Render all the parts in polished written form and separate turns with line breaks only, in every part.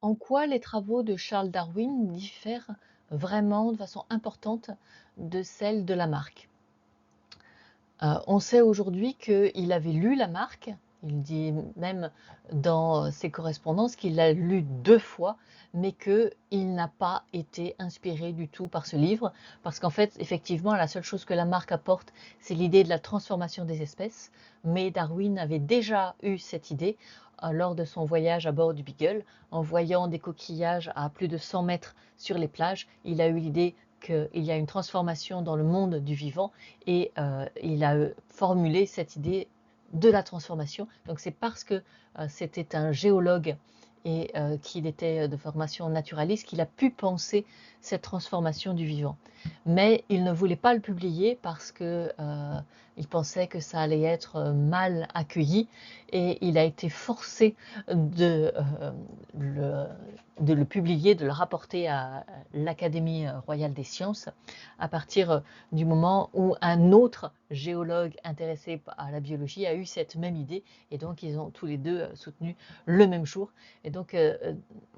En quoi les travaux de Charles Darwin diffèrent vraiment de façon importante de celles de Lamarck? On sait aujourd'hui qu'il avait lu Lamarck. Il dit même dans ses correspondances qu'il l'a lu 2 fois, mais qu'il n'a pas été inspiré du tout par ce livre, parce qu'en fait, effectivement, la seule chose que Lamarck apporte, c'est l'idée de la transformation des espèces, mais Darwin avait déjà eu cette idée lors de son voyage à bord du Beagle. En voyant des coquillages à plus de 100 mètres sur les plages, il a eu l'idée qu'il y a une transformation dans le monde du vivant et il a formulé cette idée de la transformation. Donc c'est parce que c'était un géologue et qu'il était de formation naturaliste qu'il a pu penser cette transformation du vivant. Mais il ne voulait pas le publier parce que il pensait que ça allait être mal accueilli et il a été forcé de, le, de le publier, de le rapporter à l'Académie royale des sciences à partir du moment où un autre géologue intéressé à la biologie a eu cette même idée et donc ils ont tous les deux soutenu le même jour. Et donc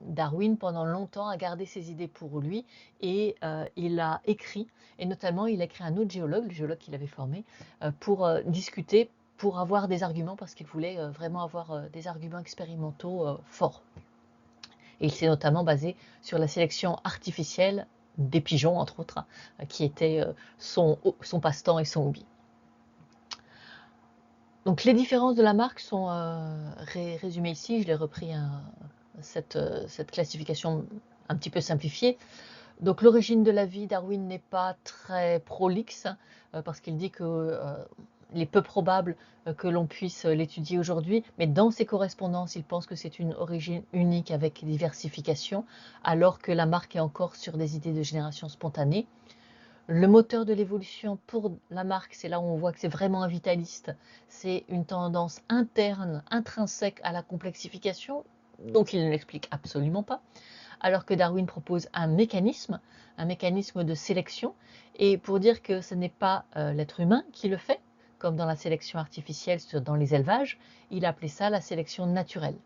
Darwin pendant longtemps a gardé ses idées pour lui et il a écrit, et notamment il a écrit un autre géologue, le géologue qu'il avait formé, pour discuter, pour avoir des arguments, parce qu'il voulait vraiment avoir des arguments expérimentaux forts. Et il s'est notamment basé sur la sélection artificielle des pigeons, entre autres, qui était son passe-temps et son hobby. Donc les différences de Lamarck sont résumées ici. Je l'ai repris cette classification un petit peu simplifiée. Donc l'origine de la vie, Darwin n'est pas très prolixe, parce qu'il dit que il est peu probable que l'on puisse l'étudier aujourd'hui, mais dans ses correspondances, il pense que c'est une origine unique avec diversification, alors que Lamarck est encore sur des idées de génération spontanée. Le moteur de l'évolution pour Lamarck, c'est là où on voit que c'est vraiment un vitaliste, c'est une tendance interne, intrinsèque à la complexification, donc il ne l'explique absolument pas, alors que Darwin propose un mécanisme de sélection, et pour dire que ce n'est pas l'être humain qui le fait, comme dans la sélection artificielle dans les élevages, il a appelé ça la sélection naturelle.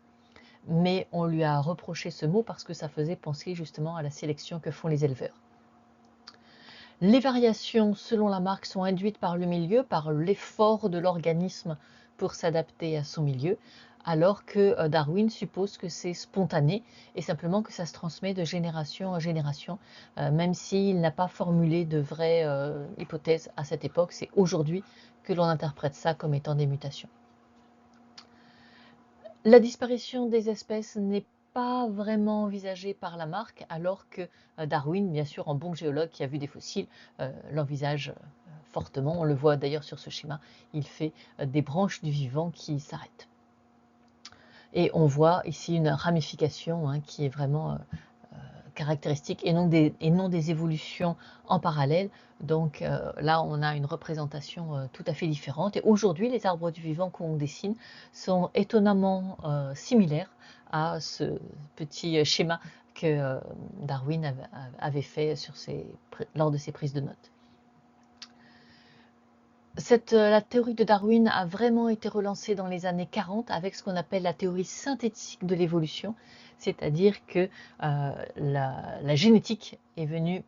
Mais on lui a reproché ce mot parce que ça faisait penser justement à la sélection que font les éleveurs. Les variations, selon Lamarck, sont induites par le milieu, par l'effort de l'organisme pour s'adapter à son milieu, alors que Darwin suppose que c'est spontané et simplement que ça se transmet de génération en génération, même s'il n'a pas formulé de vraies hypothèses à cette époque. C'est aujourd'hui que l'on interprète ça comme étant des mutations. La disparition des espèces n'est pas vraiment envisagée par Lamarck, alors que Darwin, bien sûr, en bon géologue qui a vu des fossiles, l'envisage fortement. On le voit d'ailleurs sur ce schéma, il fait des branches du vivant qui s'arrêtent. Et on voit ici une ramification qui est vraiment caractéristiques et non des évolutions en parallèle. Donc là, on a une représentation tout à fait différente. Et aujourd'hui, les arbres du vivant qu'on dessine sont étonnamment similaires à ce petit schéma que Darwin avait fait lors de ses prises de notes. La théorie de Darwin a vraiment été relancée dans les années 40 avec ce qu'on appelle la théorie synthétique de l'évolution, c'est-à-dire que la génétique est venue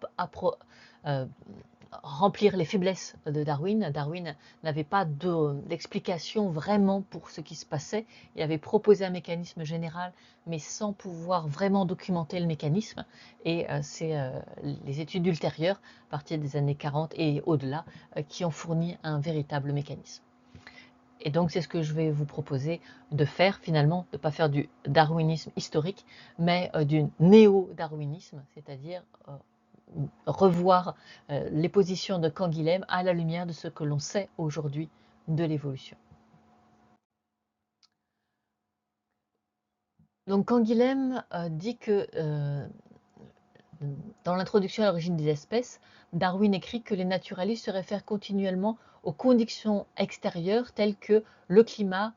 remplir les faiblesses de Darwin. Darwin n'avait pas d'explication vraiment pour ce qui se passait. Il avait proposé un mécanisme général, mais sans pouvoir vraiment documenter le mécanisme. Et c'est les études ultérieures, à partir des années 40 et au-delà, qui ont fourni un véritable mécanisme. Et donc c'est ce que je vais vous proposer de faire finalement, de ne pas faire du darwinisme historique, mais du néo-darwinisme, c'est-à-dire revoir les positions de Canguilhem à la lumière de ce que l'on sait aujourd'hui de l'évolution. Donc Canguilhem dit que dans l'introduction à l'origine des espèces, Darwin écrit que les naturalistes se réfèrent continuellement aux conditions extérieures telles que le climat,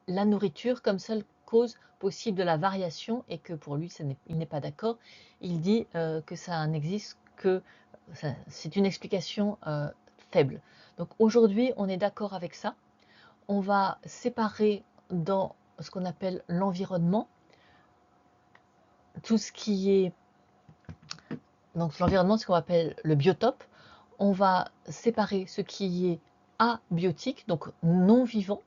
la nourriture comme seule cause possible de la variation, et que pour lui, il n'est pas d'accord. Il dit que ça n'existe que, c'est une explication faible. Donc aujourd'hui, on est d'accord avec ça. On va séparer dans ce qu'on appelle l'environnement tout ce qui est donc l'environnement, ce qu'on appelle le biotope, on va séparer ce qui est abiotique, donc non vivant.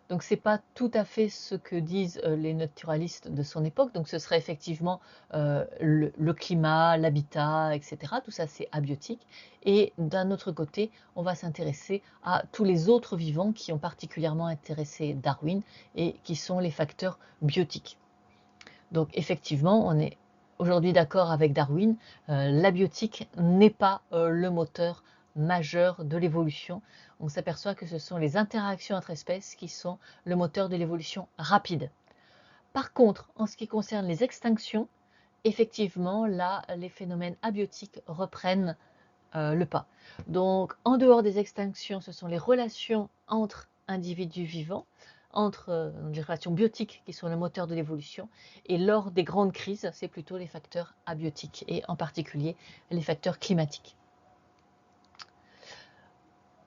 Donc c'est pas tout à fait ce que disent les naturalistes de son époque. Donc ce serait effectivement le climat, l'habitat, etc. Tout ça c'est abiotique. Et d'un autre côté, on va s'intéresser à tous les autres vivants qui ont particulièrement intéressé Darwin et qui sont les facteurs biotiques. Donc effectivement, on est aujourd'hui d'accord avec Darwin, l'abiotique n'est pas le moteur majeur de l'évolution. On s'aperçoit que ce sont les interactions entre espèces qui sont le moteur de l'évolution rapide. Par contre, en ce qui concerne les extinctions, effectivement, là, les phénomènes abiotiques reprennent le pas. Donc, en dehors des extinctions, ce sont les relations entre individus vivants, entre les relations biotiques qui sont le moteur de l'évolution, et lors des grandes crises, c'est plutôt les facteurs abiotiques, et en particulier les facteurs climatiques.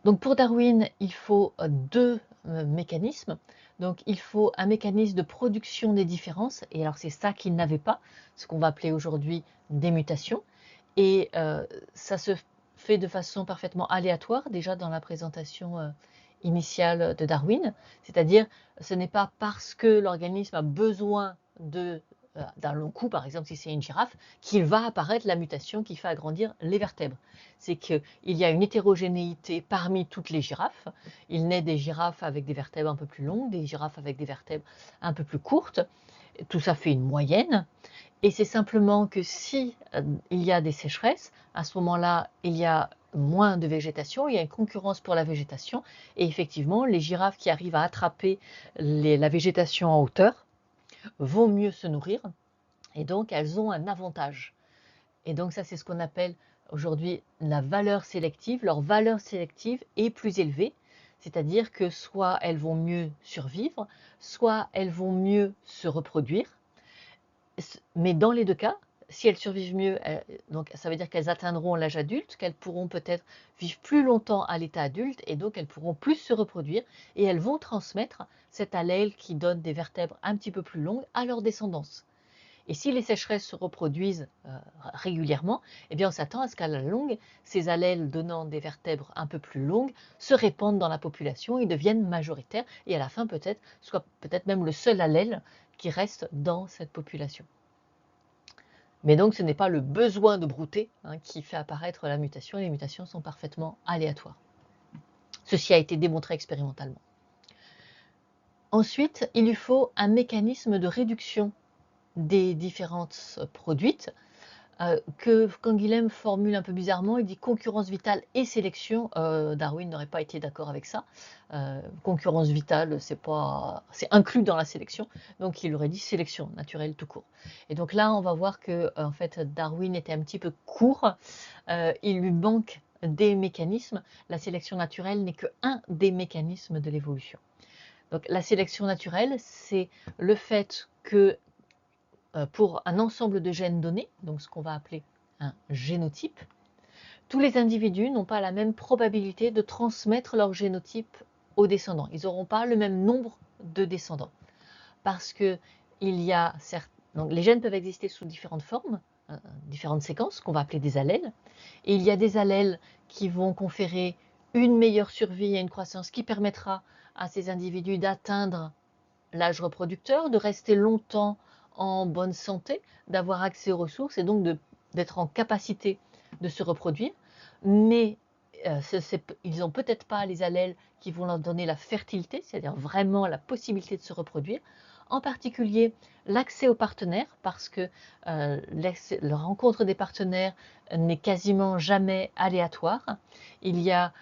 Donc pour Darwin, il faut deux mécanismes. Donc il faut un mécanisme de production des différences, et alors c'est ça qu'il n'avait pas, ce qu'on va appeler aujourd'hui des mutations, et ça se fait de façon parfaitement aléatoire, déjà dans la présentation initiale de Darwin, c'est-à-dire ce n'est pas parce que l'organisme a besoin d'un long cou, par exemple si c'est une girafe, qu'il va apparaître la mutation qui fait agrandir les vertèbres. C'est qu'il y a une hétérogénéité parmi toutes les girafes. Il naît des girafes avec des vertèbres un peu plus longues, des girafes avec des vertèbres un peu plus courtes. Tout ça fait une moyenne. Et c'est simplement que si il y a des sécheresses, à ce moment-là, il y a moins de végétation, il y a une concurrence pour la végétation, et effectivement, les girafes qui arrivent à attraper la végétation en hauteur vont mieux se nourrir, et donc elles ont un avantage. Et donc ça, c'est ce qu'on appelle aujourd'hui la valeur sélective. Leur valeur sélective est plus élevée, c'est-à-dire que soit elles vont mieux survivre, soit elles vont mieux se reproduire. Mais dans les deux cas, si elles survivent mieux, donc ça veut dire qu'elles atteindront l'âge adulte, qu'elles pourront peut-être vivre plus longtemps à l'état adulte, et donc elles pourront plus se reproduire, et elles vont transmettre cet allèle qui donne des vertèbres un petit peu plus longues à leur descendance. Et si les sécheresses se reproduisent régulièrement, eh bien on s'attend à ce qu'à la longue, ces allèles donnant des vertèbres un peu plus longues se répandent dans la population et deviennent majoritaires, et à la fin peut-être soit peut-être même le seul allèle qui reste dans cette population. Mais donc ce n'est pas le besoin de brouter qui fait apparaître la mutation, les mutations sont parfaitement aléatoires. Ceci a été démontré expérimentalement. Ensuite, il lui faut un mécanisme de réduction des différences produites que Canguilhem formule un peu bizarrement. Il dit concurrence vitale et sélection. Darwin n'aurait pas été d'accord avec ça. Concurrence vitale, c'est inclus dans la sélection, donc il aurait dit sélection naturelle tout court. Et donc là, on va voir que en fait, Darwin était un petit peu court. Il lui manque des mécanismes. La sélection naturelle n'est qu'un des mécanismes de l'évolution. Donc la sélection naturelle, c'est le fait que pour un ensemble de gènes donnés, donc ce qu'on va appeler un génotype, tous les individus n'ont pas la même probabilité de transmettre leur génotype aux descendants. Ils n'auront pas le même nombre de descendants. Parce que donc les gènes peuvent exister sous différentes formes, différentes séquences, qu'on va appeler des allèles. Et il y a des allèles qui vont conférer une meilleure survie et une croissance qui permettra à ces individus d'atteindre l'âge reproducteur, de rester longtemps en bonne santé, d'avoir accès aux ressources et donc d'être en capacité de se reproduire. Mais ils n'ont peut-être pas les allèles qui vont leur donner la fertilité, c'est-à-dire vraiment la possibilité de se reproduire. En particulier, l'accès aux partenaires, parce que la rencontre des partenaires n'est quasiment jamais aléatoire. Il y a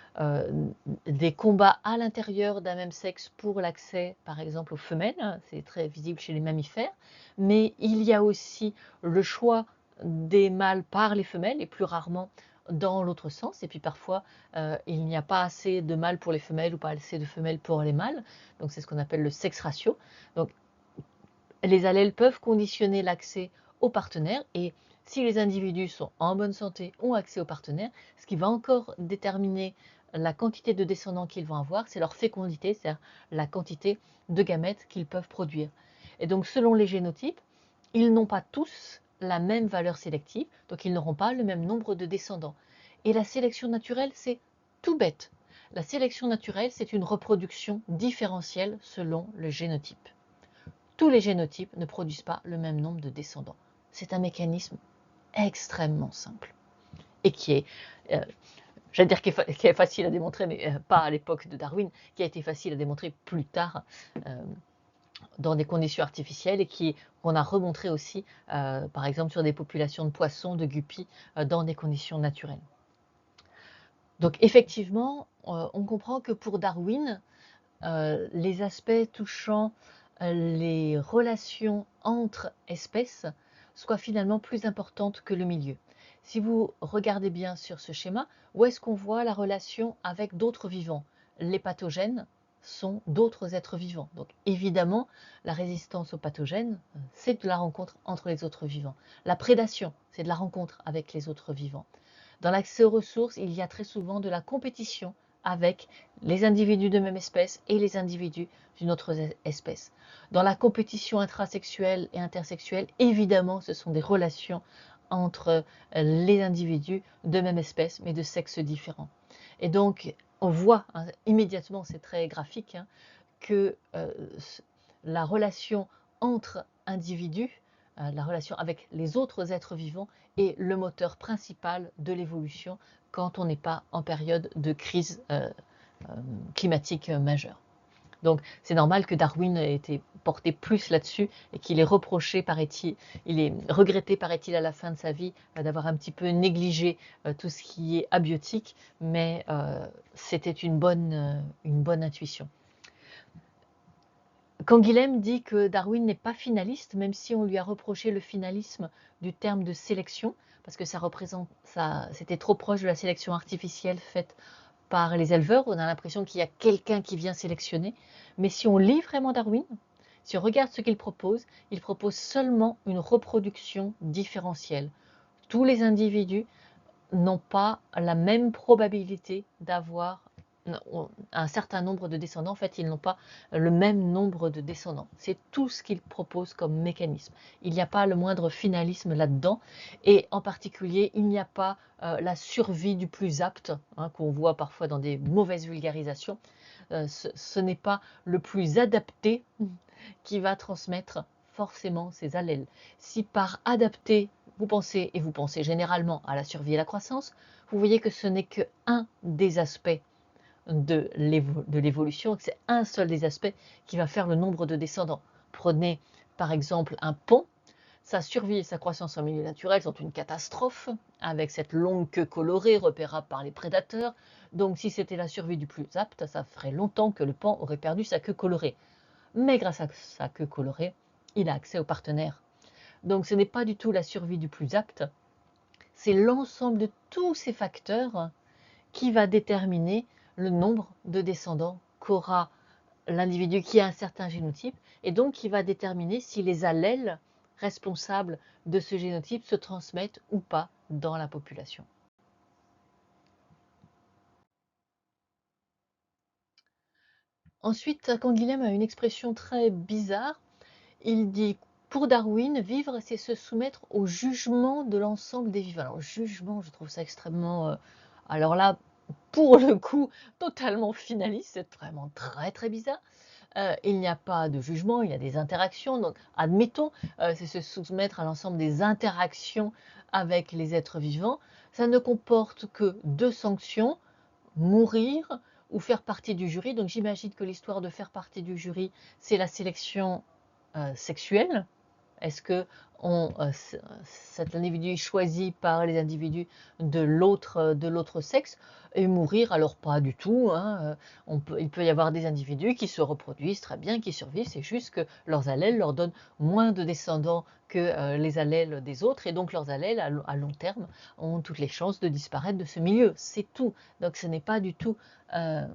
des combats à l'intérieur d'un même sexe pour l'accès, par exemple, aux femelles. C'est très visible chez les mammifères. Mais il y a aussi le choix des mâles par les femelles, et plus rarement dans l'autre sens. Et puis parfois, il n'y a pas assez de mâles pour les femelles ou pas assez de femelles pour les mâles. Donc c'est ce qu'on appelle le sex ratio. Donc les allèles peuvent conditionner l'accès aux partenaires, et si les individus sont en bonne santé, ont accès aux partenaires, ce qui va encore déterminer la quantité de descendants qu'ils vont avoir, c'est leur fécondité, c'est-à-dire la quantité de gamètes qu'ils peuvent produire. Et donc selon les génotypes, ils n'ont pas tous la même valeur sélective, donc ils n'auront pas le même nombre de descendants. Et la sélection naturelle, c'est tout bête. La sélection naturelle, c'est une reproduction différentielle selon le génotype. Tous les génotypes ne produisent pas le même nombre de descendants. C'est un mécanisme extrêmement simple et qui est, j'allais dire qui est facile à démontrer, mais pas à l'époque de Darwin, qui a été facile à démontrer plus tard dans des conditions artificielles et qu'on a remontré aussi, par exemple, sur des populations de poissons, de guppies, dans des conditions naturelles. Donc effectivement, on comprend que pour Darwin, les aspects touchant les relations entre espèces soient finalement plus importantes que le milieu. Si vous regardez bien sur ce schéma, où est-ce qu'on voit la relation avec d'autres vivants? Les pathogènes sont d'autres êtres vivants. Donc évidemment, la résistance aux pathogènes, c'est de la rencontre entre les autres vivants. La prédation, c'est de la rencontre avec les autres vivants. Dans l'accès aux ressources, il y a très souvent de la compétition avec les individus de même espèce et les individus d'une autre espèce. Dans la compétition intrasexuelle et intersexuelle, évidemment, ce sont des relations entre les individus de même espèce, mais de sexes différents. Et donc, on voit immédiatement, c'est très graphique, que la relation entre individus, la relation avec les autres êtres vivants est le moteur principal de l'évolution quand on n'est pas en période de crise climatique majeure. Donc c'est normal que Darwin ait été porté plus là-dessus et qu'il est reproché, paraît-il, il est regretté, paraît-il, à la fin de sa vie d'avoir un petit peu négligé tout ce qui est abiotique, mais c'était une bonne intuition. Canguilhem dit que Darwin n'est pas finaliste, même si on lui a reproché le finalisme du terme de sélection, parce que c'était trop proche de la sélection artificielle faite par les éleveurs. On a l'impression qu'il y a quelqu'un qui vient sélectionner. Mais si on lit vraiment Darwin, si on regarde ce qu'il propose seulement une reproduction différentielle. Tous les individus n'ont pas la même probabilité d'avoir un certain nombre de descendants. En fait, ils n'ont pas le même nombre de descendants. C'est tout ce qu'ils proposent comme mécanisme. Il n'y a pas le moindre finalisme là-dedans. Et en particulier, il n'y a pas la survie du plus apte, qu'on voit parfois dans des mauvaises vulgarisations. Ce n'est pas le plus adapté qui va transmettre forcément ses allèles. Si par adapté, vous pensez généralement à la survie et la croissance, vous voyez que ce n'est qu'un des aspects de l'évolution, que c'est un seul des aspects qui va faire le nombre de descendants. Prenez par exemple un pont, sa survie et sa croissance en milieu naturel sont une catastrophe, avec cette longue queue colorée repérable par les prédateurs. Donc si c'était la survie du plus apte, ça ferait longtemps que le pont aurait perdu sa queue colorée. Mais grâce à sa queue colorée, il a accès aux partenaires. Donc ce n'est pas du tout la survie du plus apte, c'est l'ensemble de tous ces facteurs qui va déterminer le nombre de descendants qu'aura l'individu qui a un certain génotype, et donc qui va déterminer si les allèles responsables de ce génotype se transmettent ou pas dans la population. Ensuite, Canguilhem a une expression très bizarre. Il dit, pour Darwin, vivre, c'est se soumettre au jugement de l'ensemble des vivants. Alors, jugement, je trouve ça extrêmement... alors là, pour le coup, totalement finaliste, c'est vraiment très très bizarre. Il n'y a pas de jugement, il y a des interactions. Donc, admettons, c'est se soumettre à l'ensemble des interactions avec les êtres vivants. Ça ne comporte que deux sanctions, mourir ou faire partie du jury. Donc, j'imagine que l'histoire de faire partie du jury, c'est la sélection sexuelle. Est-ce que cet individu est choisi par les individus de l'autre sexe et mourir? Alors pas du tout. Il peut y avoir des individus qui se reproduisent très bien, qui survivent. C'est juste que leurs allèles leur donnent moins de descendants que les allèles des autres, et donc leurs allèles à long terme ont toutes les chances de disparaître de ce milieu. C'est tout. Donc ce n'est pas du tout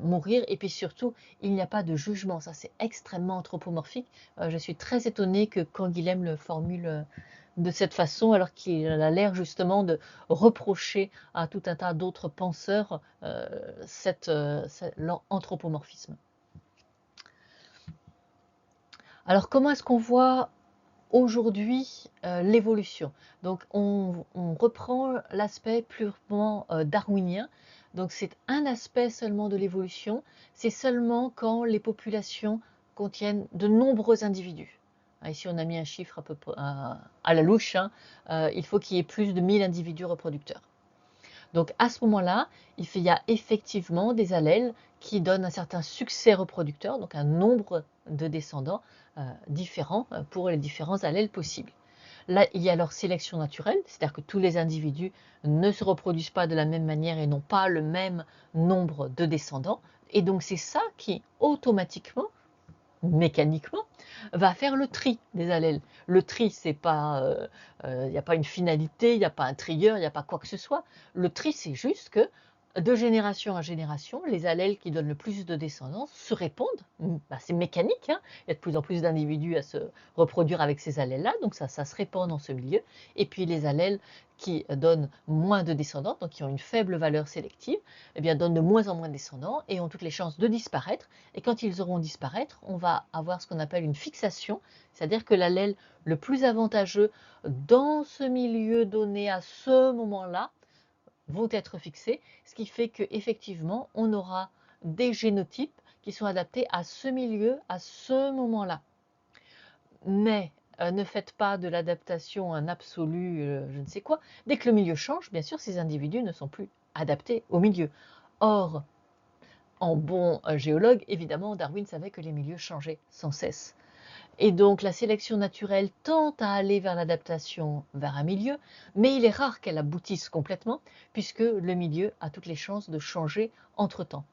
mourir. Et puis surtout, il n'y a pas de jugement. Ça, c'est extrêmement anthropomorphique. Je suis très étonnée que Canguilhem le formule de cette façon, alors qu'il a l'air justement de reprocher à tout un tas d'autres penseurs leur anthropomorphisme. Alors comment est-ce qu'on voit aujourd'hui l'évolution. Donc on reprend l'aspect purement darwinien. Donc c'est un aspect seulement de l'évolution, c'est seulement quand les populations contiennent de nombreux individus. Ici on a mis un chiffre à peu près à la louche, hein. Il faut qu'il y ait plus de 1000 individus reproducteurs. Donc à ce moment-là, il y a effectivement des allèles qui donnent un certain succès reproducteur, donc un nombre de descendants différents pour les différents allèles possibles. Là, il y a leur sélection naturelle, c'est-à-dire que tous les individus ne se reproduisent pas de la même manière et n'ont pas le même nombre de descendants. Et donc c'est ça qui automatiquement, mécaniquement, va faire le tri des allèles. Le tri, c'est pas, il n'y a pas une finalité, il n'y a pas un trigger, il n'y a pas quoi que ce soit. Le tri, c'est juste que de génération à génération, les allèles qui donnent le plus de descendance se répondent. Bah, c'est mécanique, hein. Il y a de plus en plus d'individus à se reproduire avec ces allèles-là, donc ça se répand dans ce milieu. Et puis les allèles qui donnent moins de descendants, donc qui ont une faible valeur sélective, eh bien, donnent de moins en moins de descendants et ont toutes les chances de disparaître. Et quand ils auront disparaître, on va avoir ce qu'on appelle une fixation, c'est-à-dire que l'allèle le plus avantageux dans ce milieu donné à ce moment-là vont être fixés, ce qui fait qu'effectivement, on aura des génotypes qui sont adaptés à ce milieu, à ce moment-là. Mais ne faites pas de l'adaptation un absolu, je ne sais quoi. Dès que le milieu change, bien sûr, ces individus ne sont plus adaptés au milieu. Or, en bon géologue, évidemment, Darwin savait que les milieux changeaient sans cesse. Et donc la sélection naturelle tend à aller vers l'adaptation vers un milieu, mais il est rare qu'elle aboutisse complètement, puisque le milieu a toutes les chances de changer entre-temps.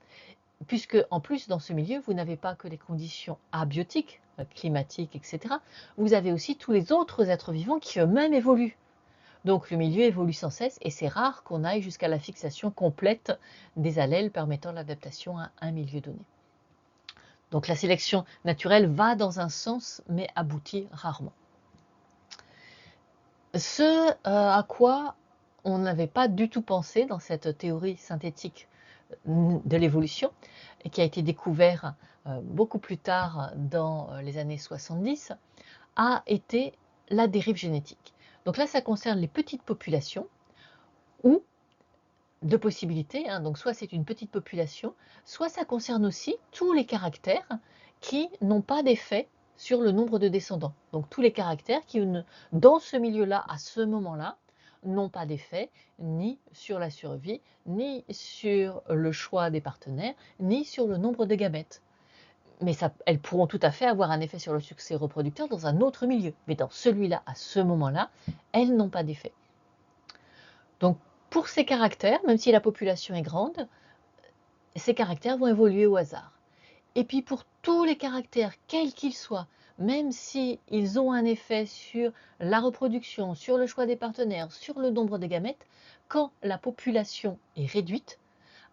Puisque en plus, dans ce milieu, vous n'avez pas que les conditions abiotiques, climatiques, etc. Vous avez aussi tous les autres êtres vivants qui eux-mêmes évoluent. Donc le milieu évolue sans cesse et c'est rare qu'on aille jusqu'à la fixation complète des allèles permettant l'adaptation à un milieu donné. Donc la sélection naturelle va dans un sens mais aboutit rarement. Ce à quoi on n'avait pas du tout pensé dans cette théorie synthétique de l'évolution et qui a été découvert beaucoup plus tard dans les années 70 a été la dérive génétique. Donc là, ça concerne les petites populations ou deux possibilités, hein, donc soit c'est une petite population, soit ça concerne aussi tous les caractères qui n'ont pas d'effet sur le nombre de descendants. Donc tous les caractères qui, dans ce milieu-là, à ce moment-là, n'ont pas d'effet ni sur la survie, ni sur le choix des partenaires, ni sur le nombre de gamètes. Mais elles pourront tout à fait avoir un effet sur le succès reproducteur dans un autre milieu. Mais dans celui-là, à ce moment-là, elles n'ont pas d'effet. Donc pour ces caractères, même si la population est grande, ces caractères vont évoluer au hasard. Et puis pour tous les caractères, quels qu'ils soient, même s'ils ont un effet sur la reproduction, sur le choix des partenaires, sur le nombre de gamètes, quand la population est réduite,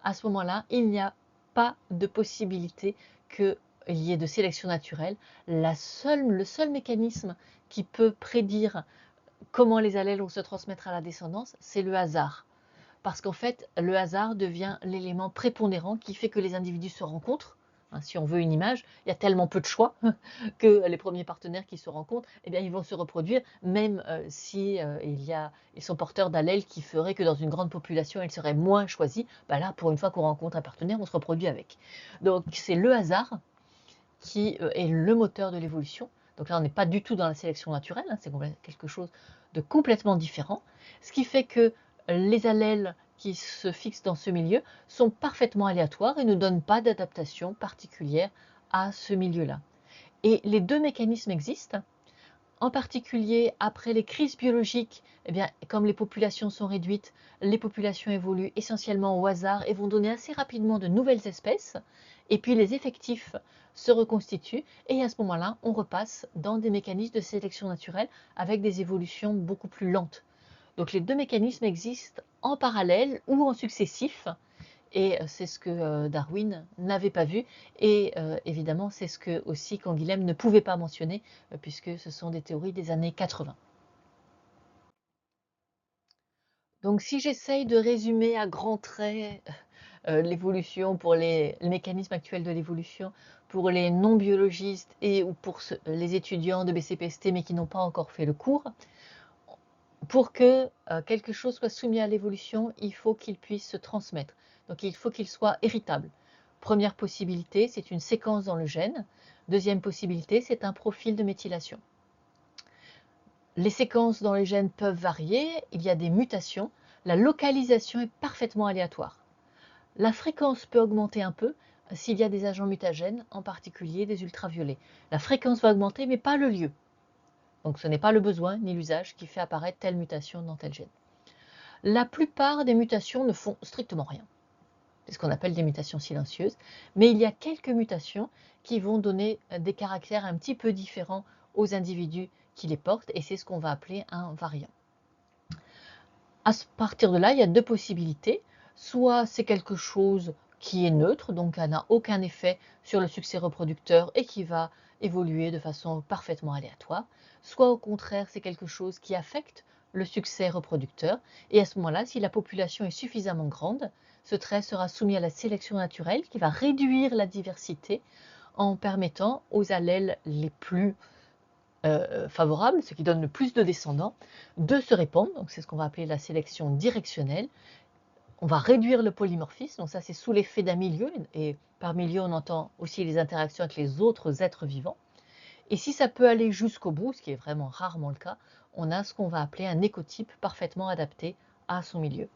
à ce moment-là, il n'y a pas de possibilité qu'il y ait de sélection naturelle. Le seul mécanisme qui peut prédire comment les allèles vont se transmettre à la descendance, c'est le hasard. Parce qu'en fait, le hasard devient l'élément prépondérant qui fait que les individus se rencontrent. Si on veut une image, il y a tellement peu de choix que les premiers partenaires qui se rencontrent, eh bien, ils vont se reproduire, même si ils sont porteurs d'allèles qui feraient que dans une grande population, ils seraient moins choisis. Bah là, pour une fois qu'on rencontre un partenaire, on se reproduit avec. Donc c'est le hasard qui est le moteur de l'évolution. Donc là, on n'est pas du tout dans la sélection naturelle, hein, c'est quelque chose de complètement différent. Ce qui fait que les allèles qui se fixent dans ce milieu sont parfaitement aléatoires et ne donnent pas d'adaptation particulière à ce milieu-là. Et les deux mécanismes existent. En particulier, après les crises biologiques, eh bien, comme les populations sont réduites, les populations évoluent essentiellement au hasard et vont donner assez rapidement de nouvelles espèces. Et puis les effectifs se reconstituent et à ce moment-là, on repasse dans des mécanismes de sélection naturelle avec des évolutions beaucoup plus lentes. Donc les deux mécanismes existent en parallèle ou en successif. Et c'est ce que Darwin n'avait pas vu. Et évidemment, c'est ce que aussi Canguilhem ne pouvait pas mentionner, puisque ce sont des théories des années 80. Donc si j'essaye de résumer à grands traits l'évolution, pour les mécanismes actuels de l'évolution, pour les non-biologistes et ou pour les étudiants de BCPST mais qui n'ont pas encore fait le cours. Pour que quelque chose soit soumis à l'évolution, il faut qu'il puisse se transmettre. Donc il faut qu'il soit héritable. Première possibilité, c'est une séquence dans le gène. Deuxième possibilité, c'est un profil de méthylation. Les séquences dans les gènes peuvent varier, il y a des mutations. La localisation est parfaitement aléatoire. La fréquence peut augmenter un peu s'il y a des agents mutagènes, en particulier des ultraviolets. La fréquence va augmenter, mais pas le lieu. Donc ce n'est pas le besoin ni l'usage qui fait apparaître telle mutation dans tel gène. La plupart des mutations ne font strictement rien. C'est ce qu'on appelle des mutations silencieuses. Mais il y a quelques mutations qui vont donner des caractères un petit peu différents aux individus qui les portent, et c'est ce qu'on va appeler un variant. À partir de là, il y a deux possibilités. Soit c'est quelque chose qui est neutre, donc elle n'a aucun effet sur le succès reproducteur et qui va évoluer de façon parfaitement aléatoire. Soit au contraire, c'est quelque chose qui affecte le succès reproducteur. Et à ce moment-là, si la population est suffisamment grande, ce trait sera soumis à la sélection naturelle qui va réduire la diversité en permettant aux allèles les plus favorables, ce qui donne le plus de descendants, de se répandre. Donc c'est ce qu'on va appeler la sélection directionnelle. On va réduire le polymorphisme, donc ça c'est sous l'effet d'un milieu, et par milieu on entend aussi les interactions avec les autres êtres vivants. Et si ça peut aller jusqu'au bout, ce qui est vraiment rarement le cas, on a ce qu'on va appeler un écotype parfaitement adapté à son milieu.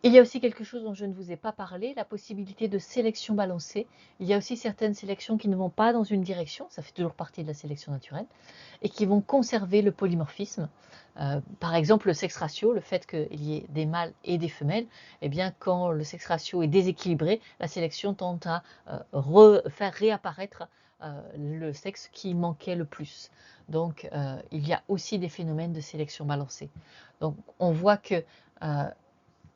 Il y a aussi quelque chose dont je ne vous ai pas parlé, la possibilité de sélection balancée. Il y a aussi certaines sélections qui ne vont pas dans une direction, ça fait toujours partie de la sélection naturelle, et qui vont conserver le polymorphisme. Par exemple, le sexe ratio, le fait qu'il y ait des mâles et des femelles, eh bien, quand le sexe ratio est déséquilibré, la sélection tend à faire réapparaître le sexe qui manquait le plus. Donc, il y a aussi des phénomènes de sélection balancée. Donc, on voit que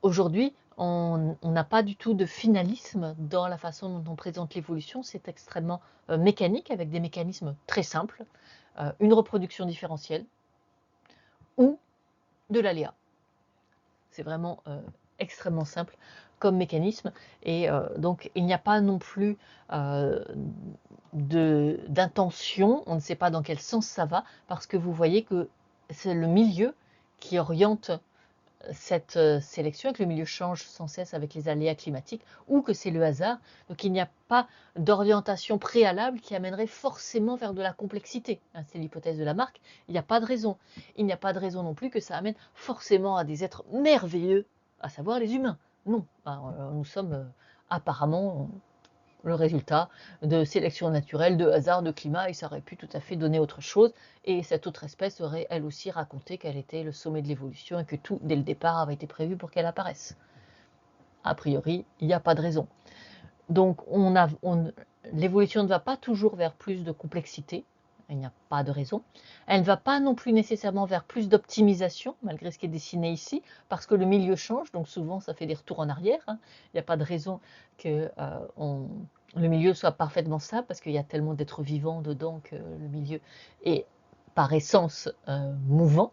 aujourd'hui, on n'a pas du tout de finalisme dans la façon dont on présente l'évolution. C'est extrêmement mécanique, avec des mécanismes très simples. Une reproduction différentielle ou de l'aléa. C'est vraiment extrêmement simple comme mécanisme. Et donc, il n'y a pas non plus d'intention. On ne sait pas dans quel sens ça va, parce que vous voyez que c'est le milieu qui oriente cette sélection, et que le milieu change sans cesse avec les aléas climatiques, ou que c'est le hasard. Donc il n'y a pas d'orientation préalable qui amènerait forcément vers de la complexité. C'est l'hypothèse de Lamarck. Il n'y a pas de raison. Il n'y a pas de raison non plus que ça amène forcément à des êtres merveilleux, à savoir les humains. Non, nous sommes apparemment le résultat de sélection naturelle, de hasard, de climat, et ça aurait pu tout à fait donner autre chose. Et cette autre espèce aurait elle aussi raconté qu'elle était le sommet de l'évolution et que tout, dès le départ, avait été prévu pour qu'elle apparaisse. A priori, il n'y a pas de raison. Donc l'évolution ne va pas toujours vers plus de complexité, il n'y a pas de raison. Elle ne va pas non plus nécessairement vers plus d'optimisation, malgré ce qui est dessiné ici, parce que le milieu change, donc souvent ça fait des retours en arrière. Il n'y a pas de raison que le milieu soit parfaitement stable, parce qu'il y a tellement d'êtres vivants dedans que le milieu est par essence mouvant.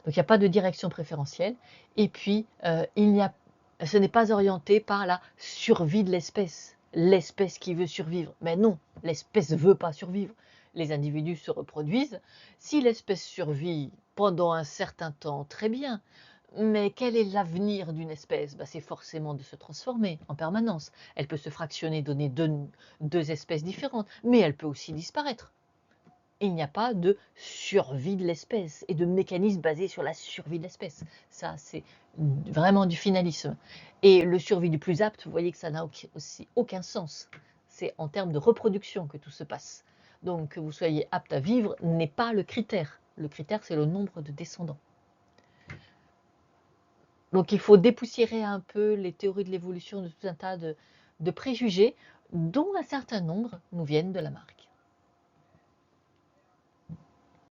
Donc il n'y a pas de direction préférentielle. Et puis, ce n'est pas orienté par la survie de l'espèce. L'espèce qui veut survivre. Mais non, l'espèce ne veut pas survivre. Les individus se reproduisent. Si l'espèce survit pendant un certain temps, très bien. Mais quel est l'avenir d'une espèce? C'est forcément de se transformer en permanence. Elle peut se fractionner, donner deux espèces différentes, mais elle peut aussi disparaître. Il n'y a pas de survie de l'espèce et de mécanisme basé sur la survie de l'espèce. Ça, c'est vraiment du finalisme. Et le survie du plus apte, vous voyez que ça n'a aussi aucun sens. C'est en termes de reproduction que tout se passe. Donc, que vous soyez apte à vivre n'est pas le critère. Le critère, c'est le nombre de descendants. Donc, il faut dépoussiérer un peu les théories de l'évolution de tout un tas de préjugés, dont un certain nombre nous viennent de Lamarck.